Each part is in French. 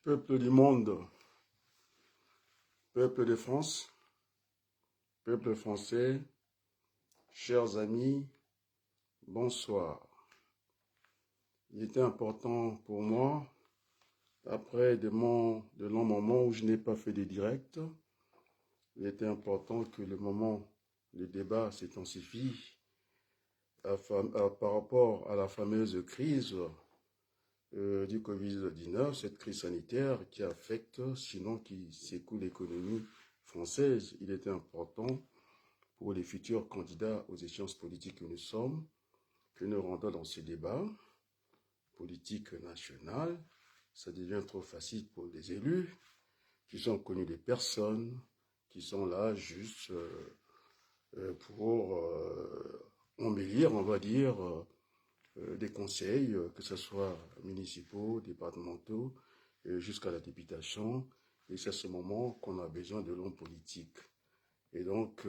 Peuple du monde, peuple de France, peuple français, chers amis, bonsoir. Il était important pour moi, après de longs moments où je n'ai pas fait de direct, il était important que le débat s'intensifie par rapport à la fameuse crise du Covid-19, cette crise sanitaire qui affecte, sinon qui secoue l'économie française. Il était important pour les futurs candidats aux échéances politiques que nous sommes, que nous rentrons dans ces débats politiques nationaux. Ça devient trop facile pour les élus qui sont connus des personnes, qui sont là juste pour embellir, on va dire, des conseils, que ce soit municipaux, départementaux, jusqu'à la députation. Et c'est à ce moment qu'on a besoin de l'homme politique. Et donc,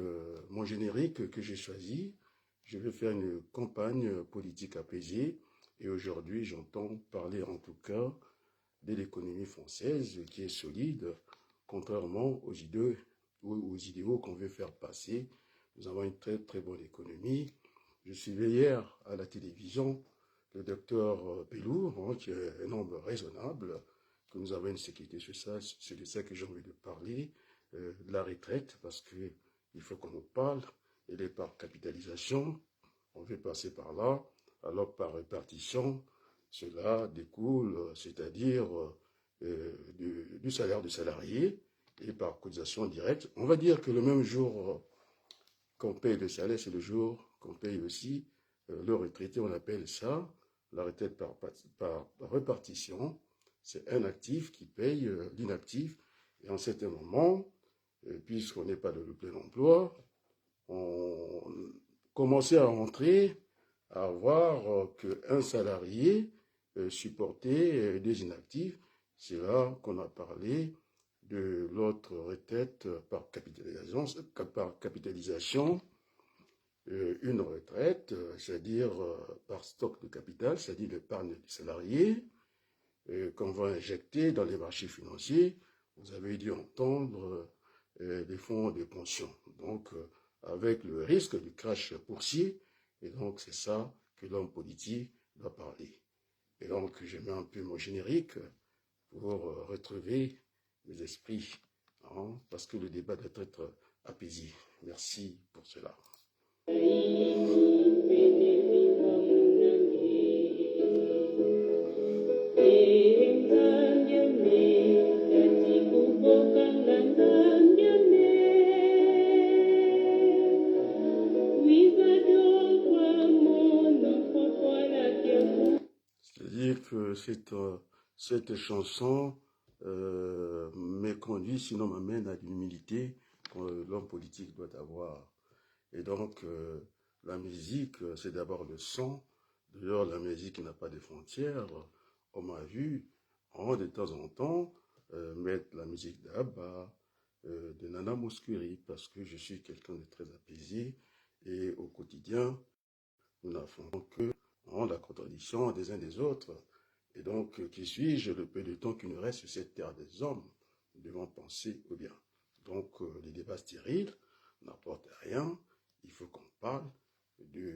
mon générique que j'ai choisi, je vais faire une campagne politique apaisée. Et aujourd'hui, j'entends parler en tout cas de l'économie française qui est solide, contrairement aux idéaux qu'on veut faire passer. Nous avons une très très bonne économie. Je suivais hier à la télévision le docteur Pelour, qui est un homme raisonnable, que nous avons une sécurité sociale, c'est de ça que j'ai envie de parler, de la retraite, parce qu'il faut qu'on nous parle, elle est par capitalisation, on veut passer par là, alors par répartition, cela découle, c'est-à-dire du salaire du salarié, et par cotisation directe. On va dire que le même jour qu'on paye le salaire, c'est le jour qu'on paye aussi le retraité, on appelle ça la retraite par répartition. C'est un actif qui paye l'inactif. Et en certain moment, puisqu'on n'est pas de plein emploi, on commençait à rentrer, à voir qu'un salarié supportait des inactifs. C'est là qu'on a parlé de l'autre retraite par capitalisation, une retraite, c'est-à-dire par stock de capital, c'est-à-dire l'épargne des salariés, qu'on va injecter dans les marchés financiers. Vous avez dû entendre les fonds de pension. Donc, avec le risque du crash boursier, et donc c'est ça que l'homme politique doit parler. Et donc, je mets un peu mon générique pour retrouver les esprits, hein, parce que le débat doit être apaisé. Merci pour cela. C'est-à-dire que cette chanson me conduit, sinon m'amène à l'humilité que l'homme politique doit avoir. Et donc, la musique, c'est d'abord le son. D'ailleurs, la musique n'a pas de frontières. On m'a vu, de temps en temps, mettre la musique d'Abba, de Nana Mouskouri, parce que je suis quelqu'un de très apaisé. Et au quotidien, nous n'avons que la contradiction des uns des autres. Et donc, qui suis-je, le peu de temps qu'il nous reste sur cette terre des hommes? Nous devons penser au bien. Donc, les débats stériles n'apportent rien. Il faut qu'on parle de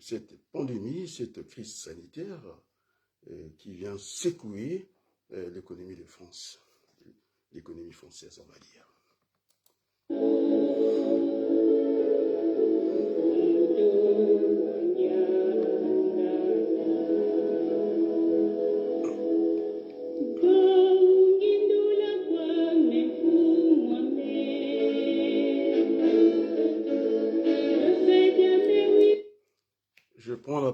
cette pandémie, cette crise sanitaire qui vient secouer l'économie de France, l'économie française, on va dire. Je prends la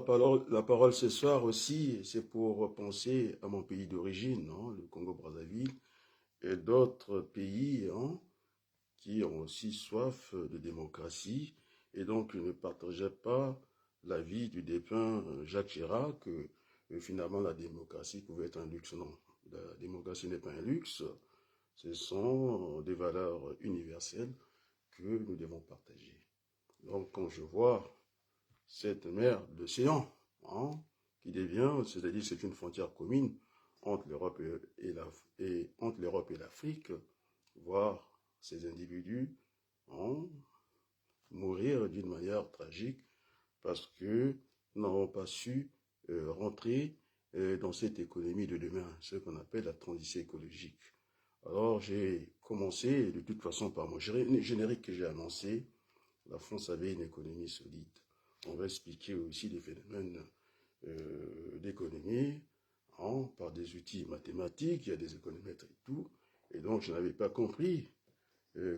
parole ce soir aussi, c'est pour penser à mon pays d'origine, hein, le Congo-Brazzaville, et d'autres pays qui ont aussi soif de démocratie, et donc ne partageaient pas l'avis du défunt Jacques Chirac, que finalement la démocratie pouvait être un luxe. Non, la démocratie n'est pas un luxe, ce sont des valeurs universelles que nous devons partager. Donc quand je vois cette mer, l'océan, qui devient, c'est-à-dire c'est une frontière commune entre l'Europe et l'Afrique, voir ces individus mourir d'une manière tragique parce que nous n'avons pas su rentrer dans cette économie de demain, ce qu'on appelle la transition écologique. Alors j'ai commencé de toute façon par mon générique que j'ai annoncé. La France avait une économie solide. On va expliquer aussi des phénomènes d'économie par des outils mathématiques, il y a des économètres et tout. Et donc je n'avais pas compris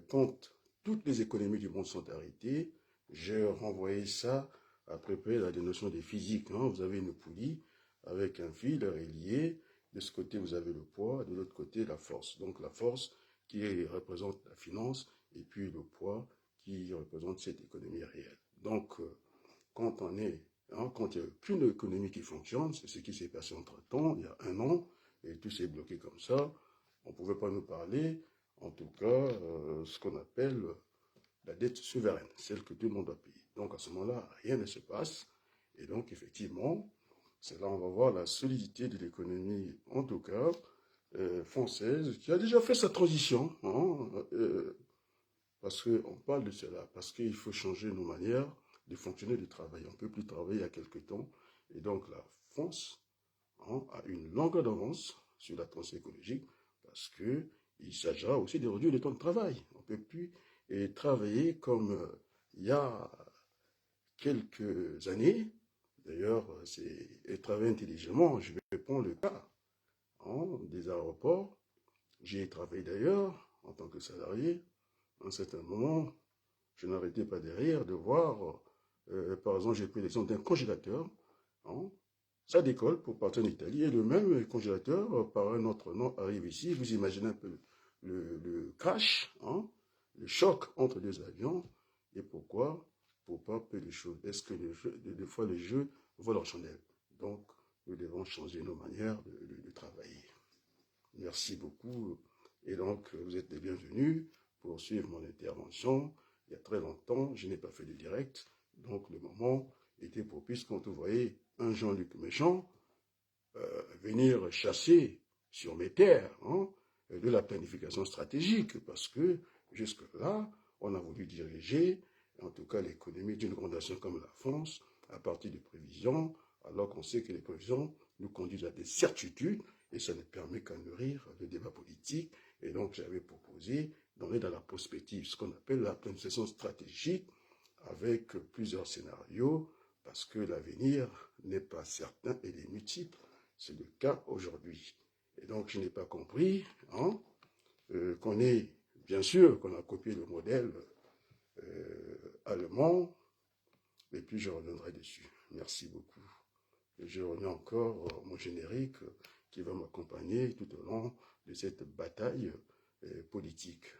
quand toutes les économies du monde sont arrêtées, j'ai renvoyé ça à peu près à des notions de physique. Vous avez une poulie avec un fil relié. De ce côté, vous avez le poids, de l'autre côté, la force. Donc la force qui représente la finance et puis le poids qui représente cette économie réelle. Donc, quand il n'y a qu'une économie qui fonctionne, c'est ce qui s'est passé entre-temps, il y a 1 an, et tout s'est bloqué comme ça. On ne pouvait pas nous parler, en tout cas, ce qu'on appelle la dette souveraine, celle que tout le monde doit payer. Donc à ce moment-là, rien ne se passe. Et donc effectivement, c'est là on va voir la solidité de l'économie, en tout cas, française, qui a déjà fait sa transition. Parce qu'on parle de cela, parce qu'il faut changer nos manières de fonctionner, de travailler. On ne peut plus travailler il y a quelque temps. Et donc la France a une longueur d'avance sur la transition écologique, parce qu'il s'agira aussi de réduire le temps de travail. On ne peut plus travailler comme il y a quelques années. D'ailleurs, c'est travailler intelligemment. Je vais prendre le cas des aéroports. J'y ai travaillé d'ailleurs en tant que salarié. À un certain moment, je n'arrêtais pas derrière de voir, par exemple, j'ai pris l'exemple d'un congélateur. Ça décolle pour partir en Italie et le même congélateur, par un autre nom, arrive ici. Vous imaginez un peu le crash, le choc entre deux avions. Et pourquoi? Pour pas peu de choses. Est-ce que des fois le jeu vole en chandelle? Donc, nous devons changer nos manières de travailler. Merci beaucoup. Et donc, vous êtes les bienvenus pour suivre mon intervention. Il y a très longtemps, je n'ai pas fait de direct. Donc, le moment était propice quand vous voyez un Jean-Luc Méchant venir chasser sur mes terres de la planification stratégique. Parce que jusque-là, on a voulu diriger, en tout cas l'économie d'une grande nation comme la France, à partir de prévisions, alors qu'on sait que les prévisions nous conduisent à des certitudes et ça ne permet qu'à nourrir le débat politique. Et donc, j'avais proposé d'aller dans la prospective, ce qu'on appelle la planification stratégique, avec plusieurs scénarios, parce que l'avenir n'est pas certain et est multiple. C'est le cas aujourd'hui. Et donc, je n'ai pas compris qu'on est, bien sûr, qu'on a copié le modèle allemand, et puis je reviendrai dessus. Merci beaucoup. Et je reviens encore mon générique qui va m'accompagner tout au long de cette bataille politique.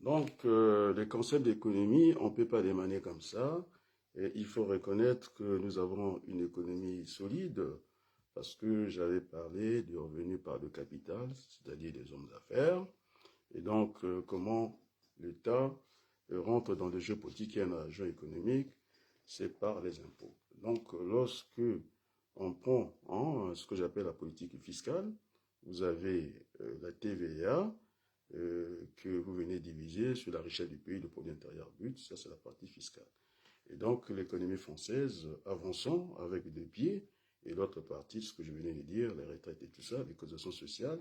Donc, les concepts d'économie, on ne peut pas les manier comme ça. Et il faut reconnaître que nous avons une économie solide parce que j'avais parlé du revenu par le capital, c'est-à-dire des hommes d'affaires. Et donc, comment l'État rentre dans le jeu politique et un agent économique, c'est par les impôts. Donc, lorsque on prend ce que j'appelle la politique fiscale, vous avez la TVA, que vous venez diviser sur la richesse du pays, le produit intérieur brut, ça c'est la partie fiscale. Et donc l'économie française avançant avec deux pieds, et l'autre partie, ce que je venais de dire, les retraites et tout ça, les cotisations sociales,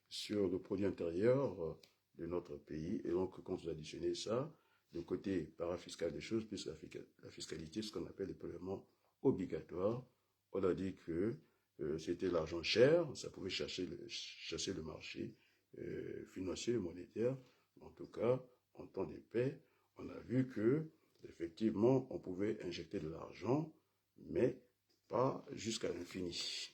sur le produit intérieur de notre pays. Et donc quand vous additionnez ça, le côté parafiscal des choses, plus la fiscalité, ce qu'on appelle les prélèvements obligatoires, on a dit que c'était l'argent cher, ça pouvait chasser le marché financier et monétaire. En tout cas, en temps de paix, on a vu que effectivement, on pouvait injecter de l'argent, mais pas jusqu'à l'infini.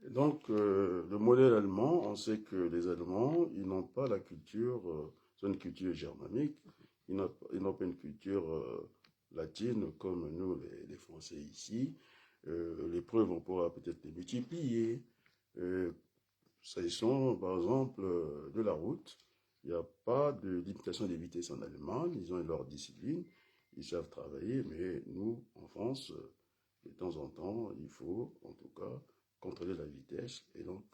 Donc, le modèle allemand, on sait que les Allemands, ils n'ont pas la culture, c'est une culture germanique, ils n'ont pas une culture latine comme nous, les Français ici. Les preuves, on pourra peut-être les multiplier. S'agissant, par exemple, de la route, il n'y a pas de limitation des vitesses en Allemagne, ils ont leur discipline, ils savent travailler, mais nous, en France, de temps en temps, il faut, en tout cas, contrôler la vitesse, et donc,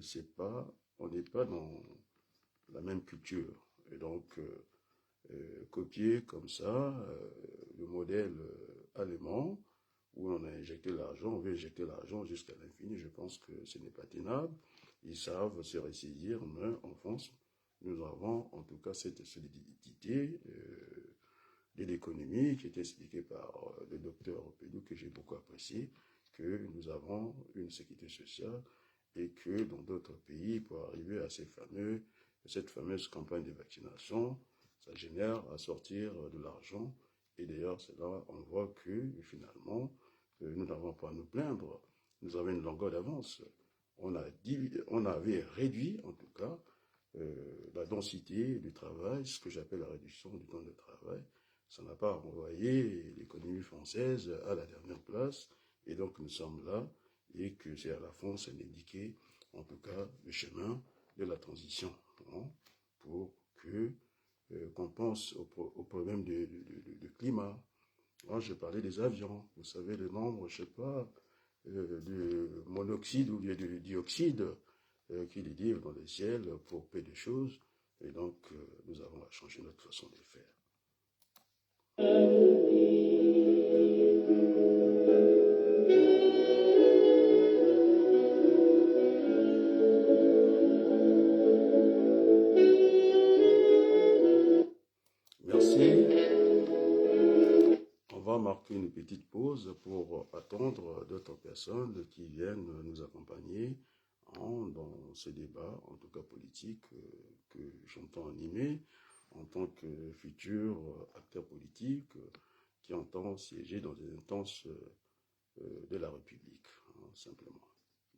c'est pas, on n'est pas dans la même culture. Et donc, copier comme ça le modèle allemand, où on a injecté l'argent, on veut injecter l'argent jusqu'à l'infini, je pense que ce n'est pas tenable. Ils savent se ressaisir, mais en France, nous avons en tout cas cette solidité de l'économie qui est expliquée par le docteur Pédou, que j'ai beaucoup apprécié, que nous avons une sécurité sociale et que dans d'autres pays, pour arriver à cette fameuse campagne de vaccination, ça génère à sortir de l'argent. Et d'ailleurs, c'est là on voit que finalement, nous n'avons pas à nous plaindre. Nous avons une longueur d'avance. On avait réduit, en tout cas, la densité du travail, ce que j'appelle la réduction du temps de travail. Ça n'a pas envoyé l'économie française à la dernière place. Et donc, nous sommes là et que c'est à la France d'indiquer, en tout cas, le chemin de la transition, hein, pour que qu'on pense au problème de climat. Moi, je parlais des avions. Vous savez, le nombre, je ne sais pas, de monoxyde ou de dioxyde qui délivre dans le ciel pour peu de choses. Et donc, nous avons à changer notre façon de faire. Merci. On va marquer une petite pause pour attendre d'autres personnes qui viennent nous accompagner dans ce débat, en tout cas politique, que j'entends animer en tant que futur acteur politique qui entend siéger dans les instances de la République, hein, simplement.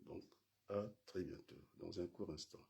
Donc, à très bientôt, dans un court instant.